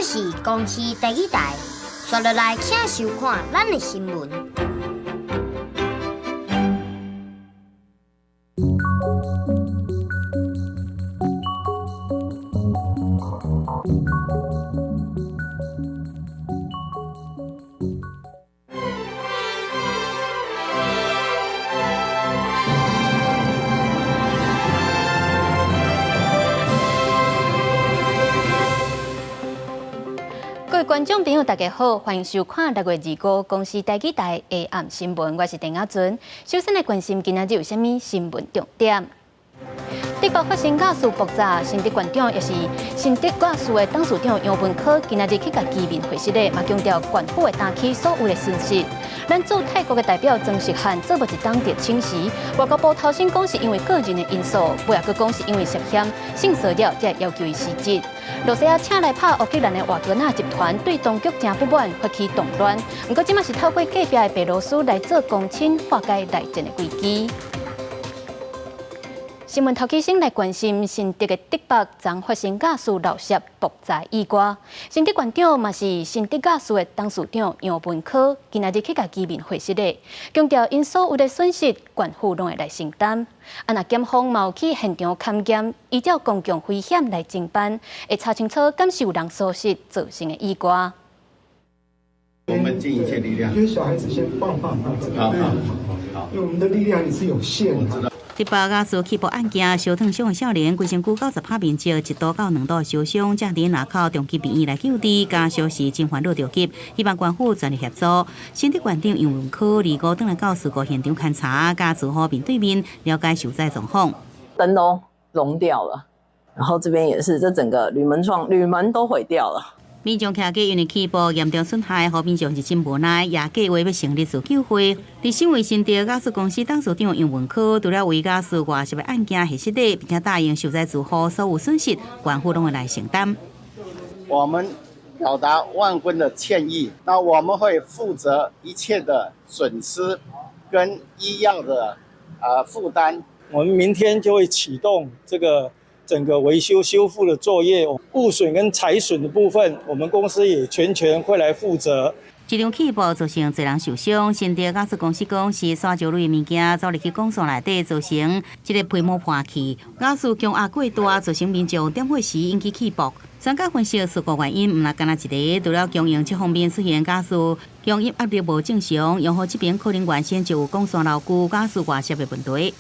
这是公司第一台，刷落来请收看咱的新闻。各位观众朋友，大家好，欢迎收看6月25公司台记台下暗新闻，我是陈雅纯。首先来关心今仔日有啥物新闻重点？德国发生假事爆炸，新德县长也是新德假事的董事长杨文科，今仔日去甲居民会室咧，嘛强调县府会担起所有的损失。咱驻泰国的代表曾锡汉做无一当地清洗，外交部头先讲是因为个人的因素，尾也佫讲是因为涉嫌性骚扰才要求伊辞职。罗西亚请来拍乌克兰的瓦格纳集团对当局真不满，发起动乱。不过，即马是透过隔壁的白罗斯来做公亲，化解内战的危机。新闻头起先来关心新德的德北昨发生假事闹涉爆炸意外，新德县长嘛是新德假事的董事长杨文科，今仔日去甲居民会室咧，强调因所有的损失，县府拢会来承担。若检方嘛有去现场勘检，依照公共危险来侦办，会查清楚感受人疏失造成的意外。我们尽一切力量。就是小孩子先放。好，因为我们的力量也是有限的。德北假事起爆案件，烧烫伤的少年，规身躯90拍面积，1度到2度烧伤，正伫南口中级病院来救治，家属是真烦恼着急，希望官府全力协助。新德县长杨文科25登来到事故现场勘查，家属好面对面了解受灾状况。灯都融掉了，然后这边也是，这整个铝门都毁掉了。民众徛过因为起爆严重损害，好民众是真无奈，也计划要成立自救会。伫身为新德假事公司董事长杨文科，除了为假事外涉的案件核实的，并且答应受灾住户所有损失，县府拢会来承担。我们表达万分的歉意，那我们会负责一切的损失跟医药的负担。我们明天就会启动这个整个维修修复的作业，物损跟财损的部分，我们公司也全权会来负责。这场起爆造成侪人受伤，新德假事公司讲是沙石类物件走入去工厂内底，造成这个皮膜破去，假事强压过大，造成民众点火时引起起爆。专家分析事故原因，唔单单一个，除了供应这方面出现假事，供应压力无正常，用户这边可能原先就有工厂老旧假事外泄的问题。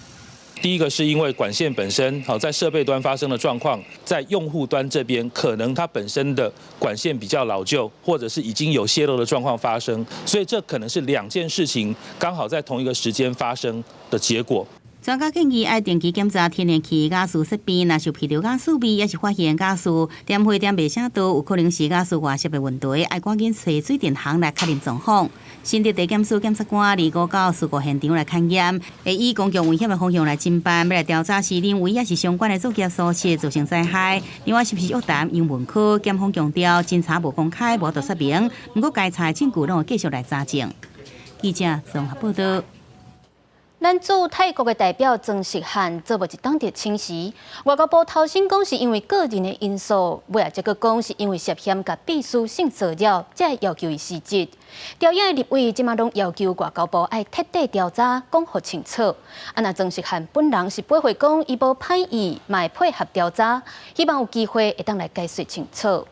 第一个是因为管线本身在设备端发生的状况，在用户端这边可能它本身的管线比较老旧，或者是已经有泄漏的状况发生，所以这可能是2件事情刚好在同一个时间发生的结果。专家建议要定期检查天然气假事设备，若是疲劳假事味，也是发现假事点火点袂啥多，有可能是假事外泄的问题，要赶紧找水电行来确认状况。新德地检署检察官25到事故现场来勘验，会以公共危险的方向来侦办，要来调查是人为也是相关的作业疏失造成灾害。另外是不是约谈杨文科？检方强调侦查无公开，无得说明，不过该查证据拢会继续来查证。记者综合报道。咱驻泰国的代表曾锡汉做无一当地清洗，外交部头先讲是因为个人的因素，尾也再个讲是因为涉嫌甲秘书性骚扰，才要求伊辞职。调研的立委即马拢要求外交部要彻底调查，讲互清楚。那曾锡汉本人是不会讲伊无歹意，嘛会配合调查，希望有机会会当来解说清楚。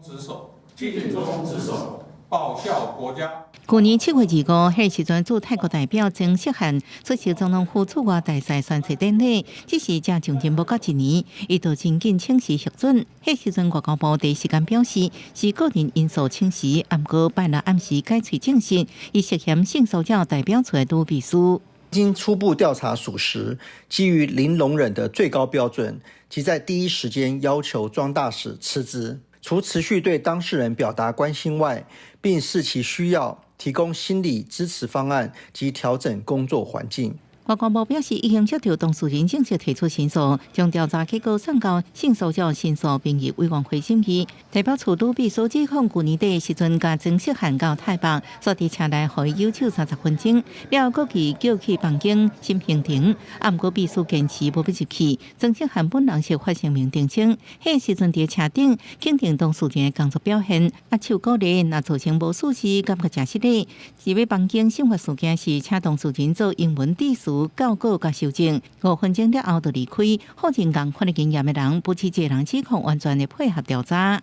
职守，尽忠职守，报效国家。去年7月25日，迄时阵驻泰国代表曾锡汉出席总统府驻外大使宣誓典礼，只是才上任不到1年，伊就真紧请辞核准。迄时阵外交部第一时间表示是个人因素请辞，不过拜六暗时解除证实，伊涉嫌性骚扰代表处的女秘书。经初步调查属实，基于零容忍的最高标准，即在第一时间要求庄大使辞职。除持续对当事人表达关心外，并视其需要提供心理支持方案及调整工作环境。外交部表示，已经接到当事人正式提出申诉，将调查结果送到性诉者申诉评议委员会审议。代表处都秘书指控，去年底时阵，甲曾锡汉到台北，所伫车内互伊要求30分钟，了后佮叫去房间审评庭，啊，毋过秘书坚持无要入去。曾锡汉本人是发声明澄清，迄时阵伫车顶肯定当事人的工作表现，啊，手鼓励若造成无舒适，感觉真失礼。入去房间审罚事件是请当事人做英文致辞。告告甲修正，5分钟了后就离开。后证讲法律经验的人，不是一个人指控，完全的配合调查。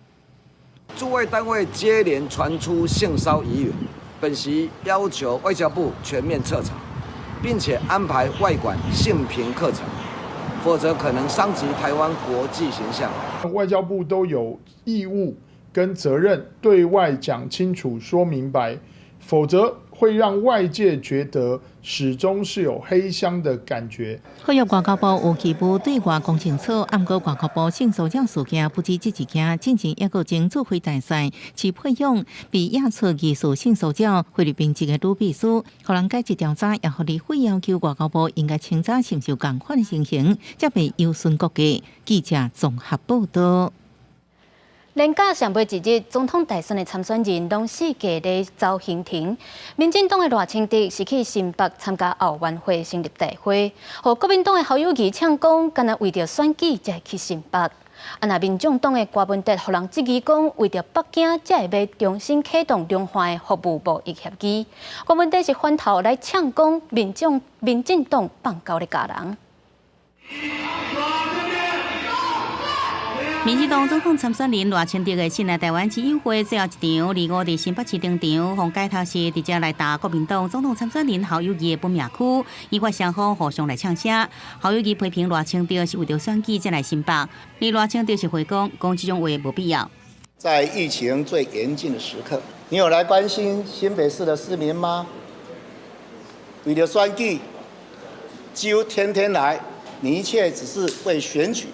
驻外单位接连传出性骚疑云，本席要求外交部全面彻查，并且安排外管性平课程，否则可能伤及台湾国际形象。外交部都有义务跟责任对外讲清楚、说明白，否则会让外界觉得始终是有黑箱的感觉。呼吁外交部有义务对外公正处，按过外交部性诉者事件不止这一件，进前也有前驻菲大使其配用被押出疑似性诉者菲律宾籍的女秘书，可能解职调查，也互立会要求外交部应该清查是毋是有同款的情形，才被优先国家。记者综合报道。连假上尾一日，总统大选的参选人拢四界咧走行程。民进党的赖清德是去新北参加奥运会成立大会，和国民党的侯友宜呛讲，干那为着选举才去新北。啊，那民众党的郭文哲互人质疑讲，为着北京才会要重新启动中华的服务贸易协议。郭文哲是反头来呛讲，民进党放狗咧教人。民进党总统参选人赖清德的新来台湾之友会最后一场，25日新北市登场，从街头时直接来打国民党总统参选人侯友宜的本命区，依法双方互相来呛声。侯友宜批评赖清德是为着选举才来新北，而赖清德是回讲这种话无必要。在疫情最严峻的时刻，你有来关心新北市的市民吗？为了选举，几乎天天来，你一切只是为选举。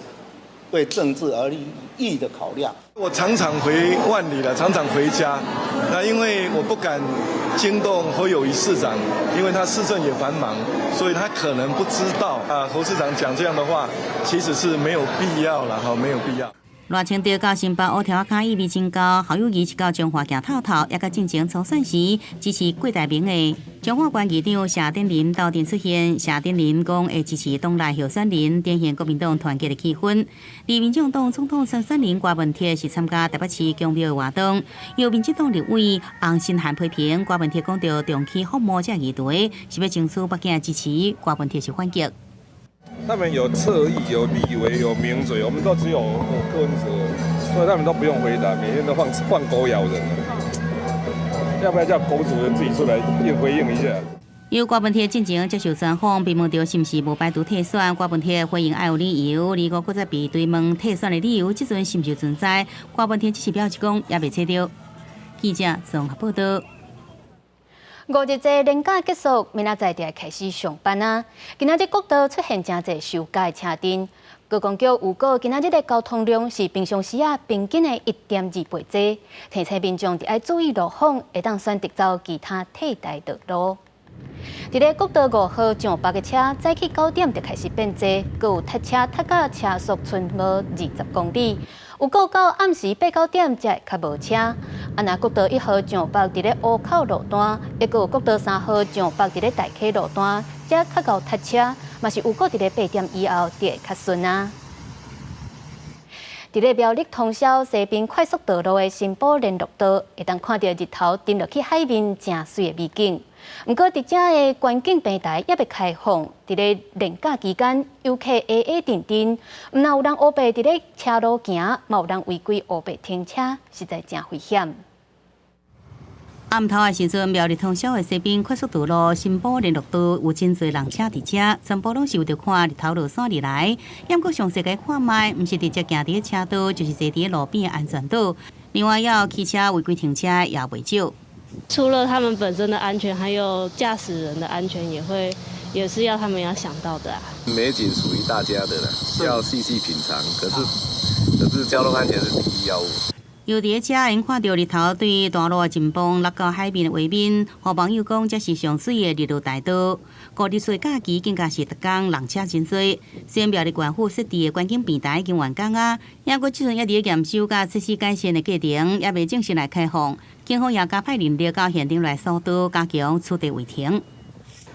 为政治而利益的考量，我常常回万里了，常常回家。那因为我不敢惊动侯友宜市长，因为他市政也繁忙，所以他可能不知道侯市长讲这样的话，其实是没有必要了，没有必要。赖清德到新北乌条卡意味真高，侯友宜是到中华行透透，也到进前初选时支持郭台铭的中华县议长谢展霖到店出现，谢展霖讲会支持党内候选人，展现国民党团结的气氛。而民进党总统参选人郭文哲是参加台北市公庙的活动，由民进党立委洪新涵批评郭文哲讲到重启服务这议题，是要争取北京支持，郭文哲是反击。他们有侧翼、有立委、有名嘴，我们都只有柯文哲，所以他们都不用回答，每天都换狗咬人了。要不要叫狗主人自己出来回应一下？由郭文哲进前接受专访，被问到是毋是无排除退选，郭文哲回应爱有理由，如果搁再被追问退选的理由，即阵是毋是存在？郭文哲只是表示讲也未猜到。记者综合报道。5日节连假结束，明仔载就开始上班啊！今仔日国道出现真侪收假的车阵，高公局预告今仔日的交通量是平常时平均的1.2倍多，提醒民众要注意路况，会当选择走其他替代道路。伫咧国道5号上北的车，早起9点就开始变多，阁有塞车塞到车速剩无20公里。有够到暗时8、9点才会较无车。那国道1号上北伫咧湖口路段，也阁有国道3号上北伫咧大溪路段，才较够塞车，嘛是有够伫咧8点以后就会较顺啊。伫咧苗栗通霄西边快速道路的新埔联络道，会当看到日头沉落去海面正水的美景。不过，伫遮的观景平台也未开放。伫咧连假期间，游客A A 定定，毋但有人乌白伫咧车路行，嘛有人违规乌白停车，实在真危险。暗头的时阵，苗栗通霄的西边快速道路新埔联络道有真侪人车伫遮，全部拢是为着看日头落山而来。也毋过详细个看卖，毋是直接行伫车道，就是坐伫路边的安全岛。另外，要骑车违规停车也袂少。除了他们本身的安全，还有驾驶人的安全，也是要他们要想到的啊。美景属于大家的了，要细细品尝。可是交通安全是第一要务。又伫遮因看到日头对大陆前方落到海面的画面，互网友讲这是上水的日落大道。高日岁假期更加是逐工人车真多。虽然苗栗县府设置的观景平台已经完工啊，抑过即阵还伫验收甲设施改善的过程，也未正式来开放。警方也加派人力到现场来疏导，加强取缔违停。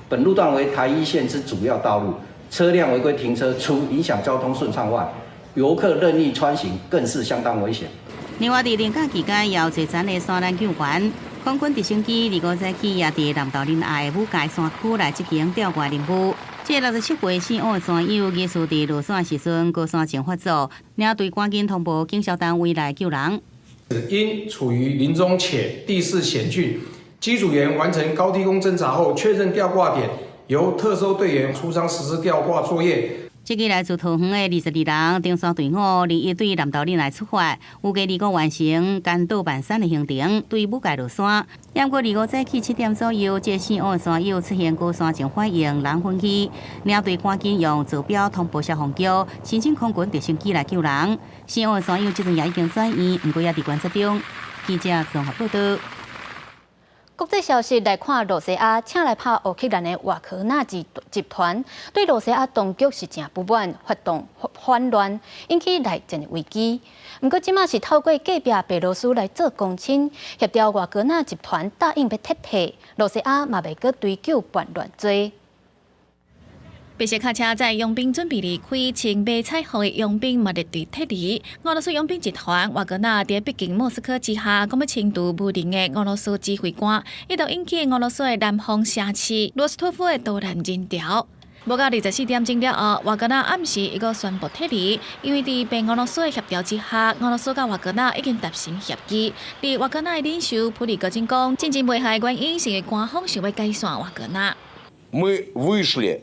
本路段为台一线之主要道路，车辆违规停车，除影响交通顺畅外，游客任意穿行更是相当危险。另外，伫年假期间，也有坐船的山篮救援，空军直升机25早起也伫南投林爱的武界山区来执行钓怪任务。这67岁姓王的山友，艺术伫落山时阵，高山警发组领队赶紧通报警消单位来救人。因处于林中且地势险峻，机组员完成高低空侦察后，确认吊挂点，由特搜队员出舱实施吊挂作业。这个来自桃园的22人登山队伍，21对南投林来出发，预计25完成甘岛万山的行程，对武界落山。不过25早起7点左右，这姓王的山友出现高山症反应，人昏去，领队赶紧用坐标通报消防局，申请空军直升机来救人。姓王的山友这阵也已经转院，不过也伫观察中。记者综合报道。国际消息来看，罗西亚请来拍乌克兰的瓦格纳集团，对罗西亚当局是真不满，发动反乱，引起内战的危机。不过，即马是透过隔壁白罗斯来做公亲，协调瓦格纳集团答应要撤退，罗西亚嘛袂阁追究叛乱罪。白色卡车在佣兵准备离开，穿白彩虹的佣兵嘛列队撤离。俄罗斯佣兵集团瓦格纳在逼近莫斯科之下，讲要清除无能的俄罗斯指挥官，一度引起俄罗斯的南方城市罗斯托夫的导弹人潮。无到24点钟了后，瓦格纳暗时一个宣布撤离，因为伫白俄罗斯的协调之下，俄罗斯甲瓦格纳已经达成协议。而瓦格纳的领袖普里戈金讲，真正危害的原因是因为官方想要解散瓦格纳。Мы вышли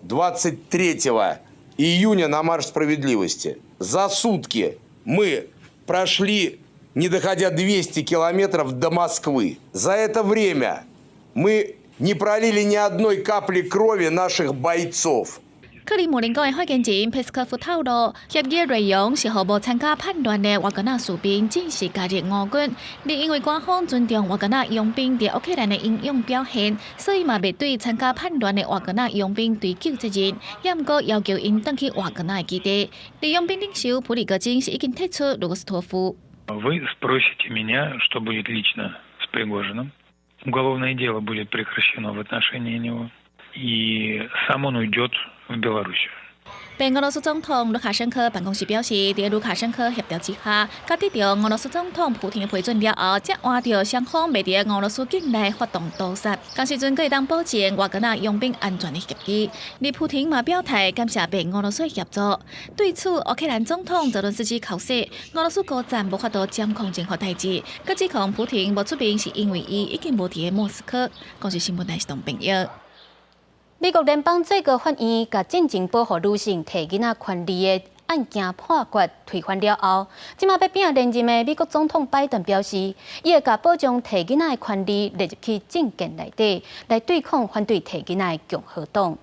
23 июня на марш справедливости. За сутки мы прошли, не доходя 200 километров до Москвы. За это время мы не пролили ни одной капли крови наших бойцов. 克里姆林宫的发言人佩斯科夫透露，协议内容是互无参加叛乱的瓦格纳士兵正式加入俄军。你因为官方尊重瓦格纳佣兵在乌克兰的英勇表现，所以嘛未对参加叛乱的瓦格纳佣兵追究责任，也毋过要求因返去瓦格纳的基地。而佣兵领袖普里戈金是已经退出罗斯托夫。Вы спросите меня, что будет лично с Пригожиным. Уголовное дело будет прекращено в отношении него, и сам он уйдет в Белоруссию. 白俄罗斯总统卢卡申科办公室表示，在卢卡申科协调之下，甲得到俄罗斯总统普廷的批准了后，才换到双方未伫俄罗斯境内发动屠杀。当时阵，可以当保证瓦格纳佣兵安全的协议。而普廷嘛表态感谢白俄罗斯的协助。对此，乌克兰总统泽伦斯基口说，俄罗斯高层无法度掌控任何代志，佮指控普廷无出面是因为伊已经无伫莫斯科。公司新闻台是同朋友。美国联邦最高法院甲进前保护女性摕囡仔权利的案件判决推翻了后，即马要拼连任的美国总统拜登表示，伊会甲保障摕囡仔的权利列入去政见内底，来对抗反对摕囡仔的共和党。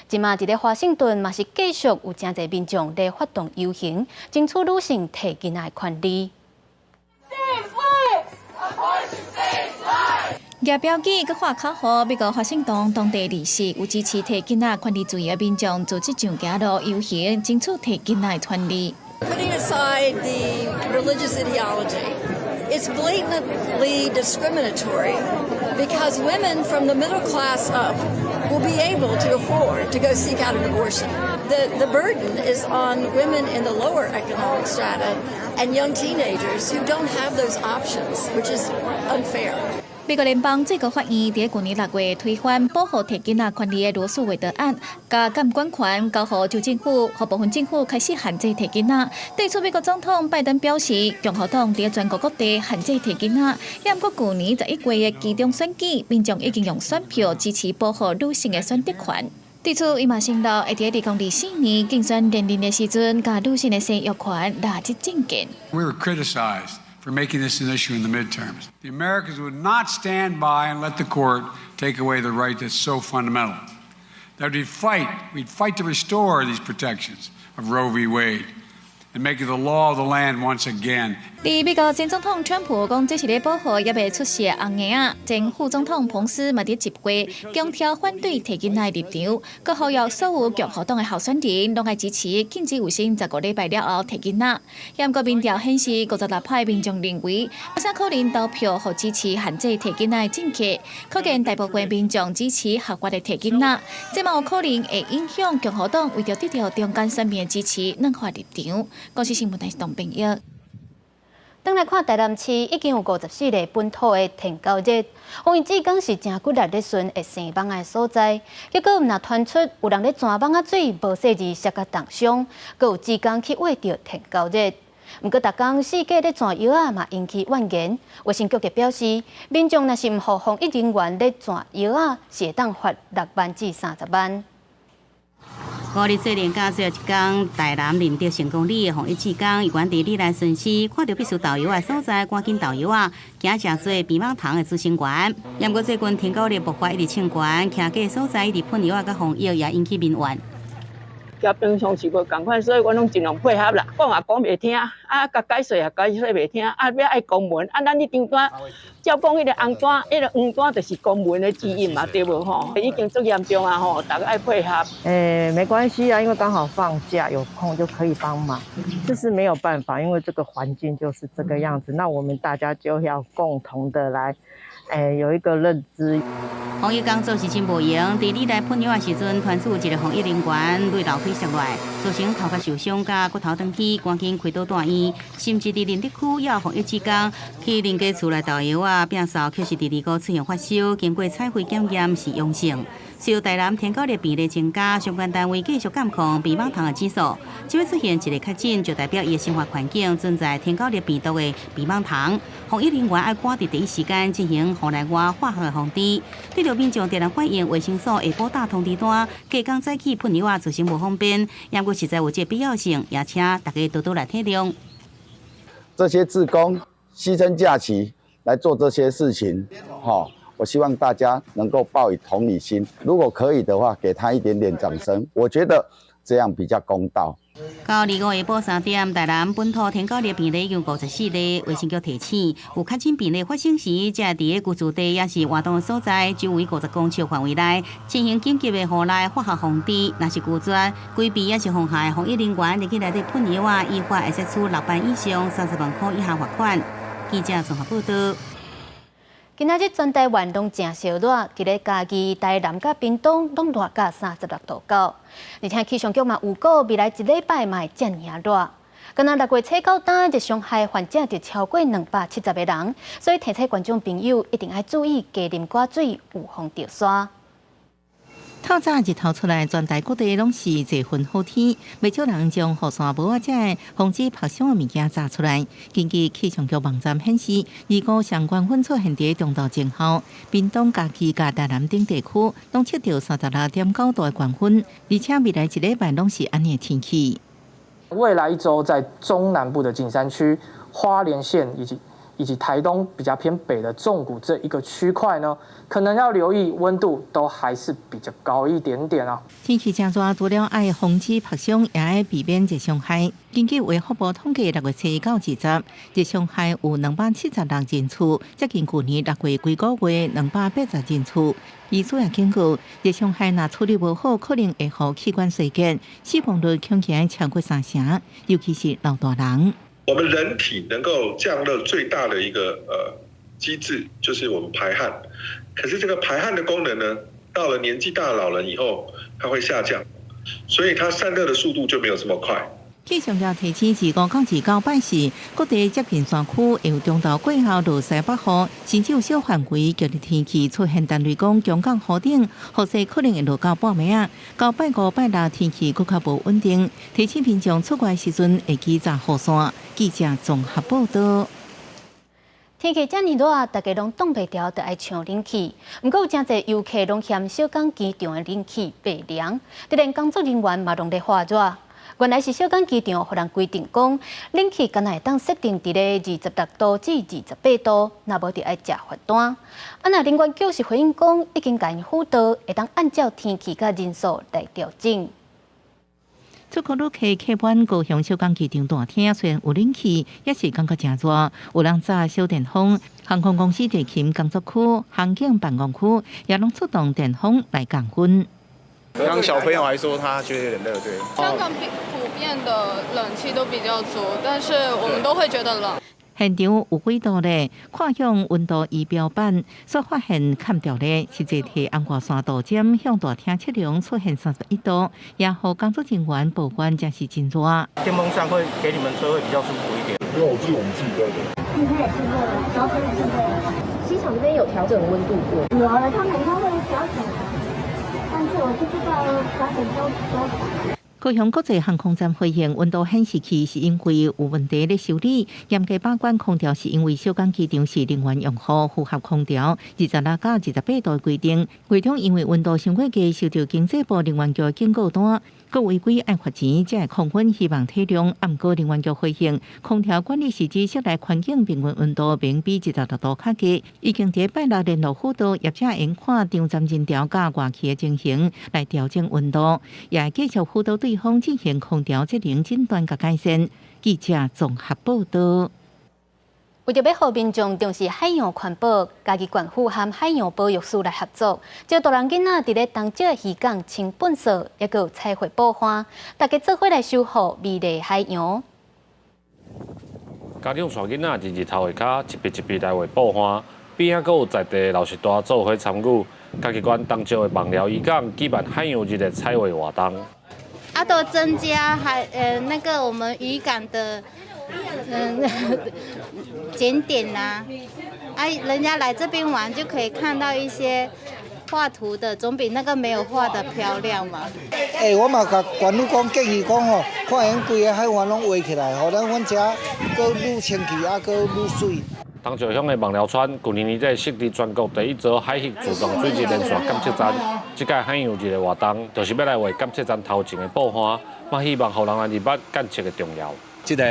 即马伫咧华盛顿嘛是继续有真侪民众咧发动游行，争取女性摕囡仔的权利。举标语佮画口号，美国华盛顿当地人士有支持摕囡仔权利主义的民众组织上街路游行，争取摕囡仔的权利。Putting aside the religious ideology, it's blatantly discriminatory because women from the middle class up will be able to afford to go seek out an abortion. The burden is on women in the lower economic strata and young teenagers who don't have those options, which is unfair. 美国联邦最高法院在去年6月推翻保护摕囡仔权利的罗素韦德案，甲监管权交予州政府，和部分政府开始限制摕囡仔。对此，美国总统拜登表示，共和党在全国各地限制摕囡仔。也不过，去年11月的期中选举，民众已经用选票支持保护女性的选择权。对此，伊嘛承诺会在2024年竞选连任的时阵，甲女性的生育权纳入政见。We were criticized for making this an issue in the midterms. The Americans would not stand by and let the court take away the right that's so fundamental. That we'd fight to restore these protections of Roe v. Wade and making the law of the land once again. 美国前总统川普讲，这是咧保护也未出席红牙啊。前副总统彭斯嘛伫集会强调反对提囡仔立场，佮呼吁所有共和党的候选人拢爱支持禁止有薪15礼拜了后提囡仔。不过民调显示，56%的民众认为，有啥可能投票和支持限制提囡仔的政客，可见大部分民众支持合法的提囡仔，这嘛有可能会影响共和党为着得到中间选民的支持软化立场。高市新闻台董朋友。转来看台南市已经有54个本土的天狗热，洪义志讲是正骨力咧顺会生蠓的所在，结果若传出有人咧钻蠓仔水，无细字摔甲重伤，佮有志工去挖着天狗热。毋过，逐工四界咧钻药仔嘛引起怨言。卫生局就表示，民众若是毋互防疫人员咧钻药仔，是会当罚6万至30万。5日细连假最后一天，台南林德成功里的防疫志工，伊原伫里来巡视，看到必须导游的所在，赶紧导游啊，行正做避蟒塘的执行员。不过最近天狗热爆发，一直清关，徛过所在一直喷药啊，甲防疫也引起民怨。甲平常时无共款，所以我拢尽量配合啦。讲也讲袂听，啊，甲解释也解释袂听，啊，要爱公文，啊，咱一张单，照讲迄个红单，迄个黄单就是公文的指引嘛，对无吼？已经足严重啊吼，大家爱配合。没关系啊，因为刚好放假，有空就可以帮忙。这是没有办法，因为这个环境就是这个样子。那我们大家就要共同的来。有一个认知。防疫工作是真无用，伫里来喷药的时阵，团出一个防疫人员对楼梯摔落，造成头壳受伤，甲骨头断去，赶紧开刀大院。甚至伫林德区也有防疫职工去邻家厝内倒药啊，病扫却是第2个出现发烧，经过采血检验是阳性。随台南天狗热病例增加，相关单位继续监控避蟒塘的指数。只要出现一个确诊，就代表伊的生活环境存在天狗热病毒的避蟒塘。防疫人员要赶伫第一时间进行户内外化学防治。对着民众突然反映卫生所下补打通知单，加工早起喷药啊，造成无方便。不过实在有这必要性，也请大家多多来体谅。这些志工牺牲假期来做这些事情，我希望大家能够抱以同理心，如果可以的话，给他一点点掌声，我觉得这样比较公道。到25下晡3点，台南本土天狗热病例有54例，卫生局提醒，有确诊病例发生时，才伫个居住地也是活动的所在，周围50公尺范围内进行紧急的户内化学防治。若是拒绝规避也是妨害防疫人员入去内底喷药啊，依法会使处6万以上30万块以下罚款。记者综合报道。今仔日全台湾拢正烧热，伫咧嘉义、台南甲屏东拢热到36度高。而且气象局嘛预告，未来1礼拜嘛会遮尔热。今仔6月初9单日上海患者就超过270个人，所以提醒观众朋友一定要注意加啉寡水，预防着沙。透早日头出来，全台各地拢是侪份好天，不少人将雨伞帽啊，这防止曝伤的物件炸出来。根据气象局网站显示，如果相关粉错现伫中度前后，屏东、嘉义、甲台南等地区拢测到36.9度的高温，而且未来1礼拜拢是安尼的天气。未来1周，在中南部的景山区、花莲县以及台东比较偏北的纵谷这一个区块呢，可能要留意温度都还是比较高一点点啊。天气正热，除了爱防止曝伤，也要避免热伤害。根据卫福部统计，6月初1到20，热伤害有276人次，接近去年6月几个月280人次。医师也警告，热伤害若处理无好，可能会让器官衰竭，死亡率恐惊超过3成，尤其是老大人。我们人体能够降热最大的一个机制就是我们排汗，可是这个排汗的功能呢，到了年纪大的老人以后，它会下降，所以它散热的速度就没有这么快。气象局提醒，15到29拜时，各地接近山区会有中度过后落西北雨，甚至有小范围剧烈天气出现单雷公、强降雨顶，雨势可能会落到半暝啊。到拜5、拜6天气更较无稳定，提醒民众出外时阵会记查雨伞。记者综合报道。天气遮尔热，大家拢挡袂牢，就爱抢冷气。不过有真侪游客拢嫌小港机场的冷气白凉，就连工作人员嘛拢咧发热。原来是小港机场互人规定讲，冷气敢若会当设定伫咧26度至28度，若无就爱食罚单。若人员局是回应讲，已经甲因辅导，会当按照天气甲人数来调整。出国旅客客满高雄小港机场大厅，虽然有冷气，也是感觉真热。有人炸小电风，航空公司地勤工作区、航警办公区也拢出动电风来降温。刚小朋友还说他觉得有点热，对。香港普遍的冷气都比较足，但是我们都会觉得冷。现场有几度咧，看向温度仪表板，所发现看到咧，实际体红外线度针向大厅测量出现31度，也和工作人员报关真是真热。电风扇会给你们吹会比较舒服一点。因为我是我们自己在的。今天也是热的，然后也是热的。机场这边有调整温度过？有了，他们应该会调整的，但是我不知道调整多少。高雄国际航空站回应，温度显示器是因为有问题咧修理，严格把关空调是因为小港机场是人员用户符合空调26到28度的规定。机场因为温度上过低，受到经济部人员局警告单，各违规爱罚钱，才会控温，希望体谅。暗过人员局回应，空调管理是指室内环境平均温度明比16度较低，已经在拜六联络辅导业者研看场站人调甲外气的情形来调整温度，也会继续辅导对方进行空调节能诊断甲改善。记者综合报道。为着要让民众重视海洋环保，嘉义县府和海洋保育署来合作，招大人囡仔伫咧东石渔港清粪扫，也有彩绘报花，大家做伙来守护美丽海洋。家长带囡仔日日头下骹一笔一笔来画报花，边仔阁有在地老师大做伙参与。嘉义县东石的网寮渔港举办海洋日的彩绘活动。都增加那个我们渔港的景点啦，人家来这边玩就可以看到一些画图的，总比那个没有画的漂亮嘛。我嘛甲县府讲建议讲吼，看因规个海湾拢围起来，互咱阮遮搁愈清气，搁愈水。东石乡的网寮村，去年在设立全国第一座海域自动水质连续监测站。这届海洋日的活动，就是要来为监测站头前的报花，我希望互人来明白监测的重要。这个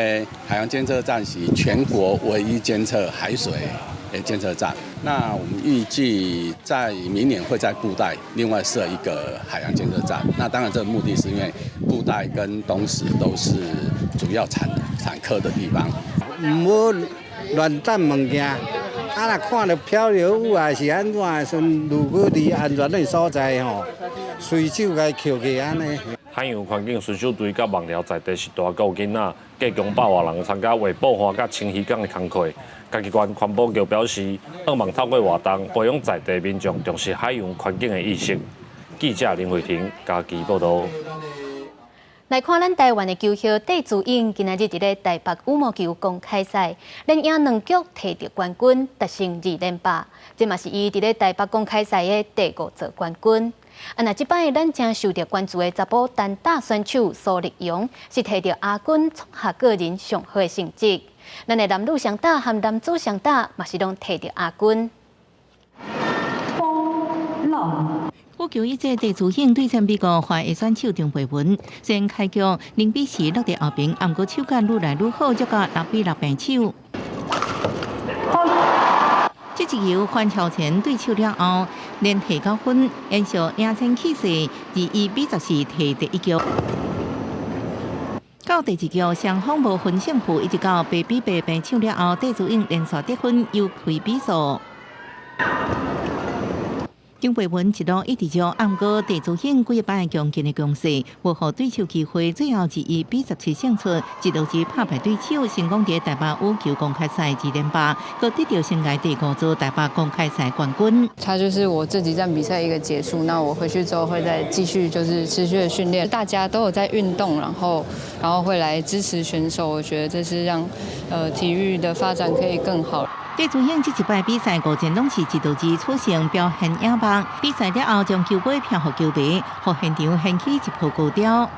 海洋监测站是全国唯一监测海水的监测站。那我们预计在明年会在布袋另外设一个海洋监测站。那当然，这个目的是因为布袋跟东石都是主要产科的地方。唔好乱抌物件，若看到漂流物啊是安怎的时阵，如果离安全的所在吼，随手该捡起安尼。海洋环境巡守队甲网寮在地是大狗囡仔，计共100外人参加画报花甲清渔港的工课。嘉义县环保局表示，希望透过活动培养在地民众重视海洋环境的意识。记者林慧婷，嘉义报道。来看咱台湾的球后戴资颖，今仔日伫咧台北羽毛球公开赛连赢2局，摕到冠军，达成2连霸。这嘛是伊伫咧台北公开赛的第5座冠军。那即摆咱正受到关注的查甫单打选手苏丽蓉，是摕到亚军，创下个人上好的成绩。咱的男女双打和男子双打嘛是拢摕到亚军。羽球一姐戴资颖对战美国华裔选手张培文，虽然开局0-4落在后边，不过手感愈来愈好，接到6-6平手。这一球反超前对手了后，连提9分，延续赢前气势，2-14摕第1局。到第2局，双方无分胜负，一直到8-8平手了后，戴资颖连续得分又开比数。张培文一路一直将暗过戴资颖几摆强劲的攻势，无互对手机会，最后是2-17胜出，一路子拍败对手，成功在台北羽球公开赛2连霸，佮得到生涯第5座台北公开赛冠军。它就是我这几站比赛一个结束，那我回去之后会再继续就是持续的训练，大家都有在运动，然后会来支持选手，我觉得这是让体育的发展可以更好。戴资颖这一摆比赛5战拢是一度子出线，表现赢棒。比赛了后，将球杯飘给球迷，互现场掀起一波高潮。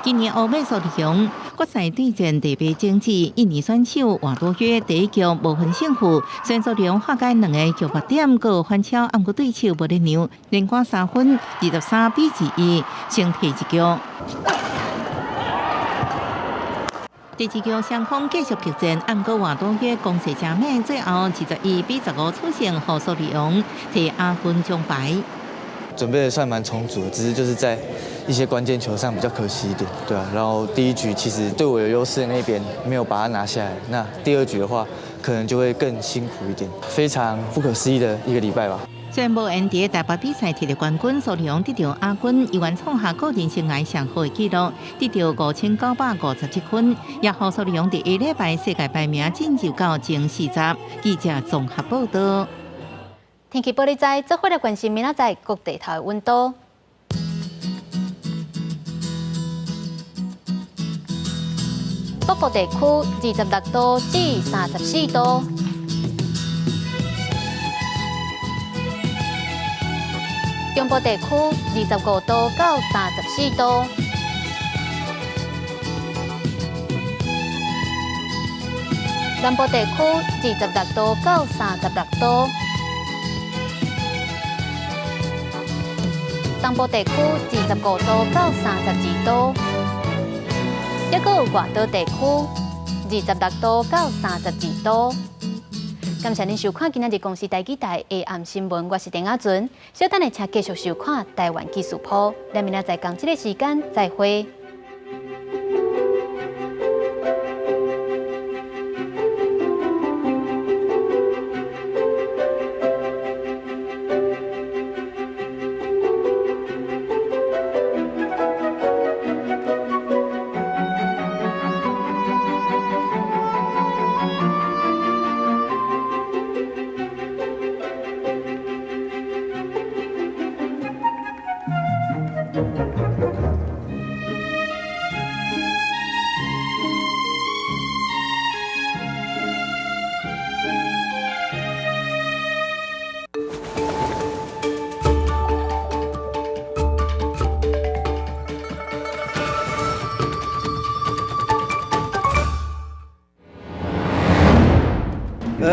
今年欧美苏丽蓉国赛对战台北争执，印尼选手华多约第1局无分胜负，虽然苏丽蓉化解2个局8点，佮反超，不过对手无得让，连赶3分，23-1，先摕1局。第2局双方继续激战，不过华多约攻势正猛，最后21-15出线，互苏丽蓉摕亚军奖牌。准备的算蛮充足的，只是就是在一些关键球上比较可惜一点，对啊。然后第一局其实对我有优势的那边没有把它拿下来，那第二局的话可能就会更辛苦一点，非常不可思议的一个礼拜吧。虽然无缘伫台北比赛摕到冠军，苏利荣得到亚军，依然创下个人生涯上好的纪录，得到5957分，也让苏利荣伫下礼拜世界排名进入到前40。记者综合报道。天气玻璃在做伙来关心明仔载各地头的温度。北部地区26度至34度。中部地区25度到34度，南部地区26度到36度，东部地区25度到32度，还佫有外岛地区26度到32度。感谢您收看今日公视台记台下暗新闻，我是丁雅纯。稍等下请继续收看台湾技术铺，咱明仔载同一个时间再会。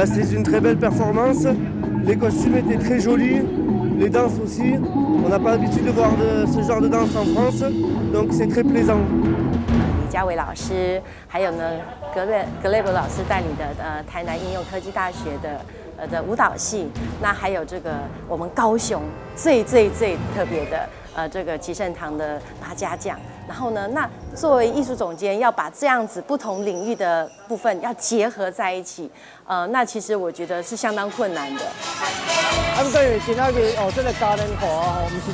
C'est une très belle performance. Les costumes étaient très jolis, les danses aussi. On n'a pas l'habitude de voir ce genre de danse en France, donc c'est très plaisant. 李家伟老师，还有呢格雷伯老师带领的台南应用科技大学的舞蹈系，那还有这个我们高雄最特别的这个吉盛堂的八家将。然后呢，那作为艺术总监，要把这样子不同领域的部分要结合在一起，那其实我觉得是相当困难的。对，今仔日这个嘉年华不是